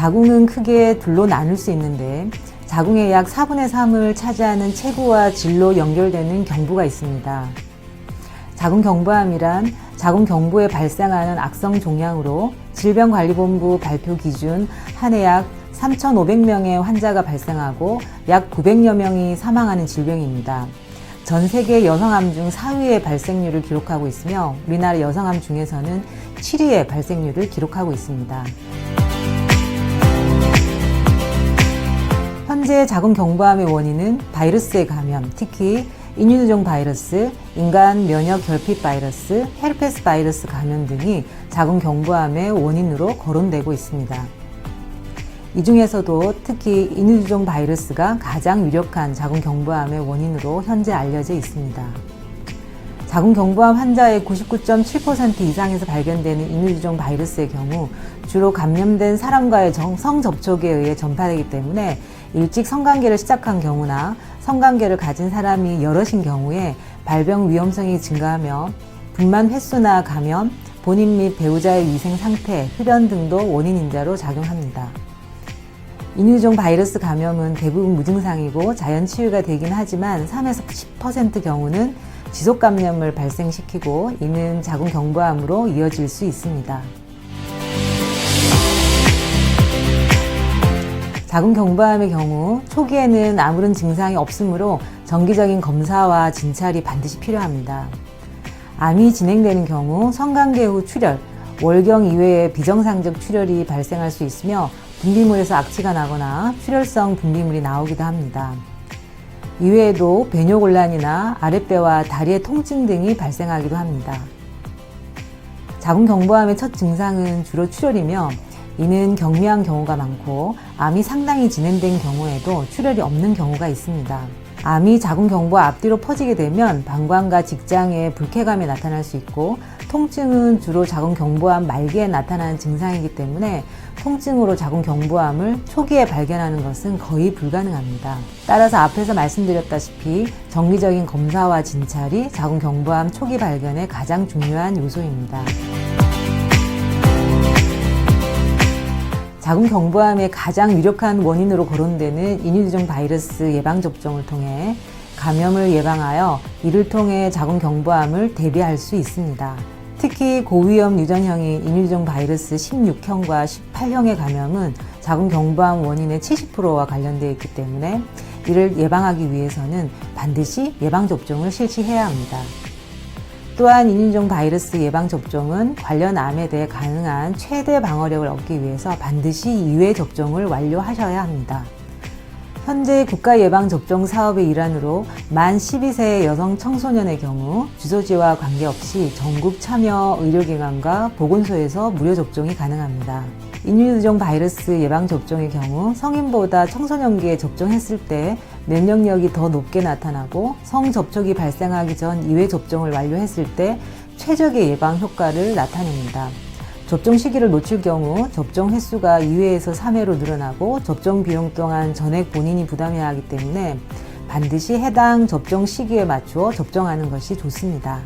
자궁은 크게 둘로 나눌 수 있는데 자궁의 약 4분의 3을 차지하는 체구와 질로 연결되는 경부가 있습니다. 자궁경부암이란 자궁경부에 발생하는 악성 종양으로 질병관리본부 발표 기준 한 해 약 3,500명의 환자가 발생하고 약 900여 명이 사망하는 질병입니다. 전 세계 여성암 중 4위의 발생률을 기록하고 있으며 우리나라 여성암 중에서는 7위의 발생률을 기록하고 있습니다. 현재 자궁경부암의 원인은 바이러스의 감염, 특히 인유두종 바이러스, 인간 면역 결핍 바이러스, 헤르페스 바이러스 감염 등이 자궁경부암의 원인으로 거론되고 있습니다. 이 중에서도 특히 인유두종 바이러스가 가장 유력한 자궁경부암의 원인으로 현재 알려져 있습니다. 자궁경부암 환자의 99.7% 이상에서 발견되는 인유두종 바이러스의 경우 주로 감염된 사람과의 성접촉에 의해 전파되기 때문에 일찍 성관계를 시작한 경우나 성관계를 가진 사람이 여럿인 경우에 발병 위험성이 증가하며 분만 횟수나 감염, 본인 및 배우자의 위생 상태, 흡연 등도 원인 인자로 작용합니다. 인유두종 바이러스 감염은 대부분 무증상이고 자연 치유가 되긴 하지만 3에서 10% 경우는 지속 감염을 발생시키고 이는 자궁경부암으로 이어질 수 있습니다. 자궁경부암의 경우 초기에는 아무런 증상이 없으므로 정기적인 검사와 진찰이 반드시 필요합니다. 암이 진행되는 경우 성관계 후 출혈, 월경 이외에 비정상적 출혈이 발생할 수 있으며 분비물에서 악취가 나거나 출혈성 분비물이 나오기도 합니다. 이외에도 배뇨곤란이나 아랫배와 다리의 통증 등이 발생하기도 합니다. 자궁경부암의 첫 증상은 주로 출혈이며 이는 경미한 경우가 많고 암이 상당히 진행된 경우에도 출혈이 없는 경우가 있습니다. 암이 자궁경부 앞뒤로 퍼지게 되면 방광과 직장에 불쾌감이 나타날 수 있고 통증은 주로 자궁경부암 말기에 나타나는 증상이기 때문에 통증으로 자궁경부암을 초기에 발견하는 것은 거의 불가능합니다. 따라서 앞에서 말씀드렸다시피 정기적인 검사와 진찰이 자궁경부암 초기 발견의 가장 중요한 요소입니다. 자궁경부암의 가장 유력한 원인으로 거론되는 인유두종 바이러스 예방접종을 통해 감염을 예방하여 이를 통해 자궁경부암을 대비할 수 있습니다. 특히 고위험 유전형인 인유두종 바이러스 16형과 18형의 감염은 자궁경부암 원인의 70%와 관련되어 있기 때문에 이를 예방하기 위해서는 반드시 예방접종을 실시해야 합니다. 또한 인유두종 바이러스 예방접종은 관련 암에 대해 가능한 최대 방어력을 얻기 위해서 반드시 2회 접종을 완료하셔야 합니다. 현재 국가예방접종 사업의 일환으로 만 12세 여성 청소년의 경우 주소지와 관계없이 전국 참여 의료기관과 보건소에서 무료 접종이 가능합니다. 인유두종 바이러스 예방접종의 경우 성인보다 청소년기에 접종했을 때 면역력이 더 높게 나타나고 성접촉이 발생하기 전 2회 접종을 완료했을 때 최적의 예방 효과를 나타냅니다. 접종 시기를 놓칠 경우 접종 횟수가 2회에서 3회로 늘어나고 접종 비용 또한 전액 본인이 부담해야 하기 때문에 반드시 해당 접종 시기에 맞추어 접종하는 것이 좋습니다.